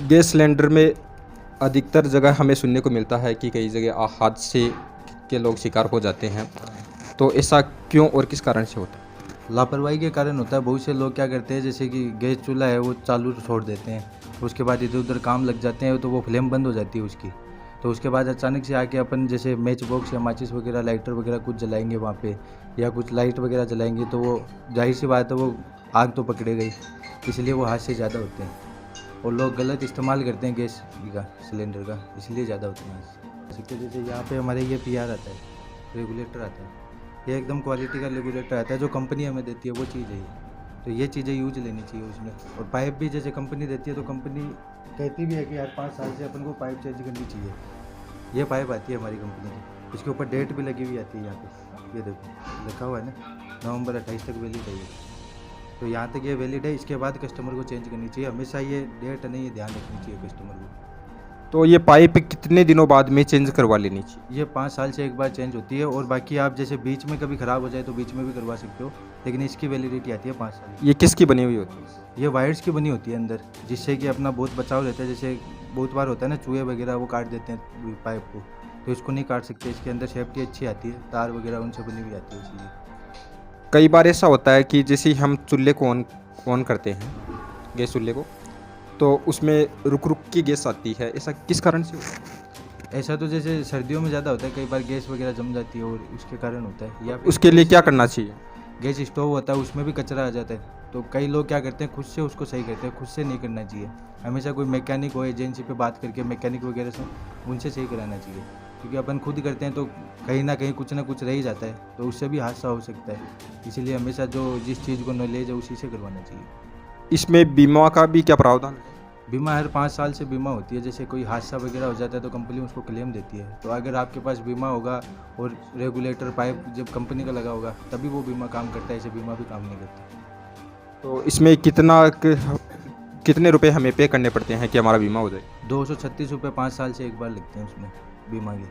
Gas cylinder में अधिकतर जगह हमें सुनने को मिलता है कि कई जगह हादसे के लोग शिकार हो जाते हैं, तो ऐसा क्यों और किस कारण से होता है? लापरवाही के कारण होता है। बहुत से लोग क्या करते हैं, जैसे कि गैस चूल्हा है वो चालू छोड़ देते हैं, उसके बाद इधर उधर काम लग जाते हैं तो वो फ्लेम बंद हो जाती है उसकी। तो उसके बाद अचानक से आके अपन जैसे मैच बॉक्स या माचिस वगैरह लाइटर वगैरह कुछ जलाएंगे वहाँ पे, या कुछ लाइट वगैरह जलाएंगे, तो वो जाहिर सी बात है वो आग तो पकड़ेगा ही, इसलिए वो हादसे ज़्यादा होते हैं। और लोग गलत इस्तेमाल करते हैं गैस का, सिलेंडर का, इसलिए ज़्यादा होते हैं हादसे। जैसे यहाँ पे हमारे ये PR आता है, रेगुलेटर आता है, ये एकदम क्वालिटी का रेगुलेटर आता है जो कंपनी हमें देती है, वो चीज़ है ये। तो ये चीज़ें यूज लेनी चाहिए उसमें। और पाइप भी जैसे कंपनी देती है तो कंपनी कहती भी है कि यार 5 साल से अपन को पाइप चेंज करनी चाहिए। ये पाइप आती है हमारी कंपनी की, इसके ऊपर डेट भी लगी हुई आती है यहाँ पे, ये देखो लिखा हुआ है ना, नवंबर 28 तक वैलिड है ये। तो यहाँ तक ये वैलिड है, इसके बाद कस्टमर को चेंज करनी चाहिए। हमेशा ये डेट नहीं, ये ध्यान रखनी चाहिए कस्टमर को। तो ये पाइप कितने दिनों बाद में चेंज करवा लेनी चाहिए? ये 5 साल से एक बार चेंज होती है। और बाकी आप जैसे बीच में कभी ख़राब हो जाए तो बीच में भी करवा सकते हो, लेकिन इसकी वैलिडिटी आती है 5 साल की। ये किसकी बनी हुई होती है? ये वायर्स की बनी होती है अंदर, जिससे कि अपना बहुत बचाव रहता है। जैसे बहुत बार होता है ना, चूहे वगैरह वो काट देते हैं पाइप को, तो इसको नहीं काट सकते। इसके अंदर सेफ्टी अच्छी आती है, तार वगैरह उनसे बनी हुई आती है इसलिए। कई बार ऐसा होता है कि जैसे हम चूल्हे को ऑन करते हैं, गैस चूल्हे को, तो उसमें रुक रुक की गैस आती है, ऐसा किस कारण से होता है? ऐसा तो जैसे सर्दियों में ज़्यादा होता है, कई बार गैस वगैरह जम जाती है और उसके कारण होता है। या फिर उसके लिए क्या करना चाहिए? गैस स्टोव होता है, उसमें भी कचरा आ जाता है, तो कई लोग क्या करते हैं, खुद से उसको सही करते हैं। खुद से नहीं करना चाहिए, हमेशा कोई मैकेनिक हो, एजेंसी पे बात करके मैकेनिक वगैरह से उनसे सही कराना चाहिए। क्योंकि अपन खुद करते हैं तो कहीं ना कहीं कुछ ना कुछ रह ही जाता है, तो उससे भी हादसा हो सकता है। इसीलिए हमेशा जो जिस चीज़ को नॉलेज है उसी से करवाना चाहिए। इसमें बीमा का भी क्या प्रावधान है? बीमा हर 5 साल से बीमा होती है। जैसे कोई हादसा वगैरह हो जाता है तो कंपनी उसको क्लेम देती है। तो अगर आपके पास बीमा होगा और रेगुलेटर पाइप जब कंपनी का लगा होगा तभी वो बीमा काम करता है, ऐसे बीमा भी काम नहीं करता। तो इसमें कितने रुपए हमें पे करने पड़ते हैं कि हमारा बीमा हो जाए? 236 रुपये 5 साल से एक बार लगते हैं उसमें बीमा के।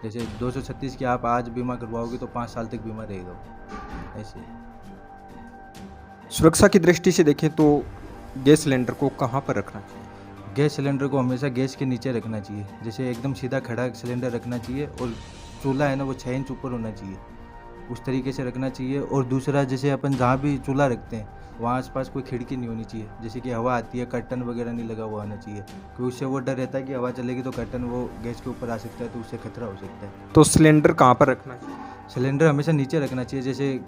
जैसे 236 की आप आज बीमा करवाओगे तो 5 साल तक बीमा रहेगा ऐसे। सुरक्षा की दृष्टि से देखें तो गैस सिलेंडर को कहाँ पर रखना चाहिए? गैस सिलेंडर को हमेशा गैस के नीचे रखना चाहिए। जैसे एकदम सीधा खड़ा सिलेंडर रखना चाहिए, और चूल्हा है ना वो 6 इंच ऊपर होना चाहिए, उस तरीके से रखना चाहिए। और दूसरा, जैसे अपन जहाँ भी चूल्हा रखते हैं वहाँ आसपास कोई खिड़की नहीं होनी चाहिए, जैसे कि हवा आती है, कर्टन वगैरह नहीं लगा हुआ होना चाहिए, क्योंकि उससे वो डर रहता है कि हवा चलेगी तो कर्टन वो गैस के ऊपर आ सकता है, तो उससे खतरा हो सकता है। तो सिलेंडर कहाँ पर रखना चाहिए? सिलेंडर हमेशा नीचे रखना चाहिए। जैसे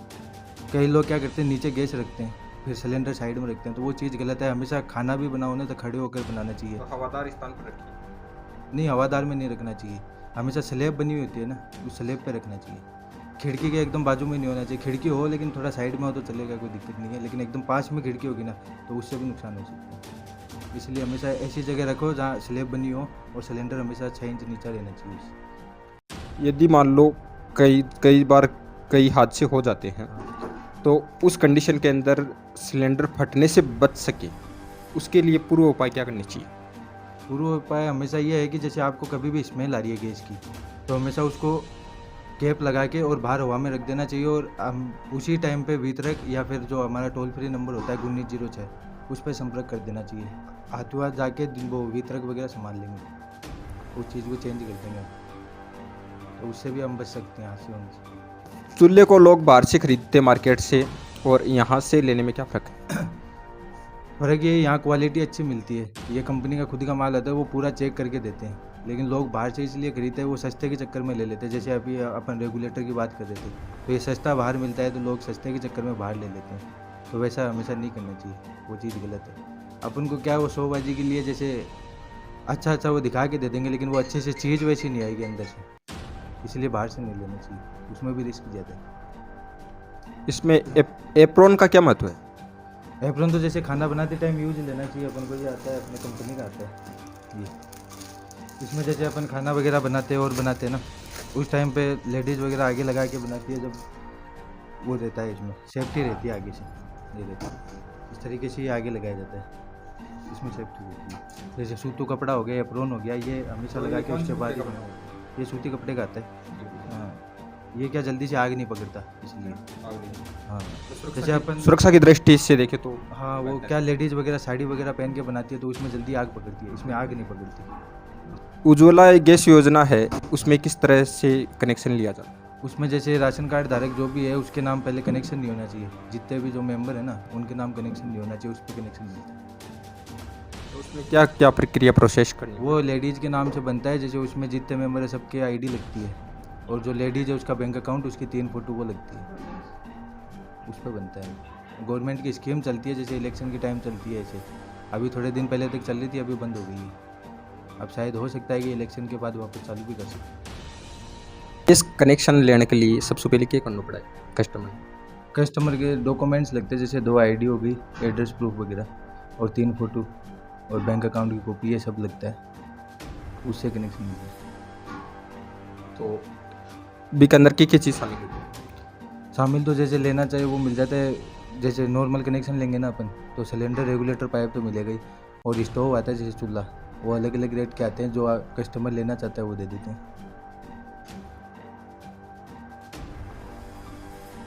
कई लोग क्या करते हैं, नीचे गैस रखते हैं फिर सिलेंडर साइड में रखते हैं, तो वो चीज़ गलत है। हमेशा खाना भी बनाओ ना तो खड़े होकर बनाना चाहिए। तो हवादार स्थान पर रखिए। नहीं, हवादार में नहीं रखना चाहिए। हमेशा स्लैब बनी हुई होती है ना, उस स्लैब पे रखना चाहिए। खिड़की के एकदम बाजू में नहीं होना चाहिए। खिड़की हो लेकिन थोड़ा साइड में हो तो चलेगा, कोई दिक्कत नहीं है, लेकिन एकदम पास में खिड़की होगी ना तो उससे भी नुकसान हो सकता है। इसलिए हमेशा ऐसी जगह रखो जहाँ स्लैब बनी हो, और सिलेंडर हमेशा 6 इंच नीचा रहना चाहिए उससे। यदि मान लो कई कई बार कई हादसे हो जाते हैं, तो उस कंडीशन के अंदर सिलेंडर फटने से बच सके, उसके लिए पूर्व उपाय क्या करने चाहिए? पूर्व उपाय हमेशा ये है कि जैसे आपको कभी भी स्मेल आ रही है गैस की, तो हमेशा उसको कैप लगा के और बाहर हवा में रख देना चाहिए। और उसी टाइम पे वितरक या फिर जो हमारा टोल फ्री नंबर होता है 1906, उस पर संपर्क कर देना चाहिए। हाथों हाथ जाके वो वितरक वगैरह संभाल लेंगे, उस चीज़ को चेंज कर देंगे, तो उससे भी हम बच सकते हैं हादसे होने से। चूल्हे को लोग बाहर से खरीदते मार्केट से, और यहाँ से लेने में क्या फ़र्क है? फ़र्क ये, यहाँ क्वालिटी अच्छी मिलती है, ये कंपनी का खुद का माल आता है, वो पूरा चेक करके देते हैं। लेकिन लोग बाहर से इसलिए खरीदते हैं, वो सस्ते के चक्कर में ले लेते हैं। जैसे अभी अपन रेगुलेटर की बात कर रहे थे, तो ये सस्ता बाहर मिलता है तो लोग सस्ते के चक्कर में बाहर ले लेते हैं। तो वैसा हमेशा नहीं करना चाहिए, वो चीज़ गलत है। अपन को क्या, वो शोबाजी के लिए जैसे अच्छा वो दिखा के दे देंगे, लेकिन वो अच्छे से चीज़ वैसी नहीं आएगी अंदर से, इसलिए बाहर से नहीं लेना चाहिए, उसमें भी रिस्क ज़्यादा है। इसमें एप्रोन का क्या महत्व है? एप्रोन तो जैसे खाना बनाते टाइम यूज लेना चाहिए अपन को, ये आता है अपने कंपनी का आता है ये। इसमें जैसे अपन खाना वगैरह बनाते हैं ना, उस टाइम पे लेडीज़ वगैरह आगे लगा के बनाती है, जब वो रहता है इसमें सेफ्टी रहती है आगे से, ये रहता है इस तरीके से ये आगे लगाया जाता है, इसमें सेफ्टी रहती है। जैसे सूतू कपड़ा हो गया, एप्रोन हो गया, ये हमेशा लगा के उसके बाद ये सूती कपड़े का आता है। हाँ, ये क्या जल्दी से आग नहीं पकड़ता इसलिए। हाँ जैसे अपन सुरक्षा की दृष्टि से देखें तो हाँ वो क्या लेडीज़ वगैरह साड़ी वगैरह पहन के बनाती है तो उसमें जल्दी आग पकड़ती है, इसमें आग नहीं पकड़ती। उज्ज्वला एक गैस योजना है, उसमें किस तरह से कनेक्शन लिया जाता है? उसमें जैसे राशन कार्ड धारक जो भी है उसके नाम पहले कनेक्शन नहीं होना चाहिए, जितने भी जो मेंबर है ना उनके नाम कनेक्शन नहीं होना चाहिए, उस पर कनेक्शन मिलता है। तो उसमें क्या क्या प्रक्रिया प्रोसेस करनी है? वो लेडीज़ के नाम से बनता है, जैसे उसमें जितने मेंबर है सबके आईडी लगती है, और जो लेडीज़ है उसका बैंक अकाउंट उसकी 3 फोटो वो लगती है, उस पर बनता है। गवर्नमेंट की स्कीम चलती है, जैसे इलेक्शन की टाइम चलती है ऐसे, अभी थोड़े दिन पहले तक चल रही थी, अभी बंद हो गई है। अब शायद हो सकता है कि इलेक्शन के बाद वापस चालू भी कर सकते हैं। इस कनेक्शन लेने के लिए सबसे पहले क्या करना पड़ा है कस्टमर? कस्टमर के डॉक्यूमेंट्स लगते हैं, जैसे 2 आईडी हो गई, एड्रेस प्रूफ वगैरह, और 3 फोटो और बैंक अकाउंट की कॉपी, ये सब लगता है, उससे कनेक्शन मिलता है। तो बी के अंदर की चीज़ शामिल होती है? शामिल तो जैसे लेना चाहिए वो मिल जाता है, जैसे नॉर्मल कनेक्शन लेंगे ना अपन तो सिलेंडर रेगुलेटर पाइप तो मिलेगा ही, और स्टोव आता है जैसे चूल्हा, वो अलग अलग रेट के आते हैं, जो कस्टमर लेना चाहता है वो दे देते हैं।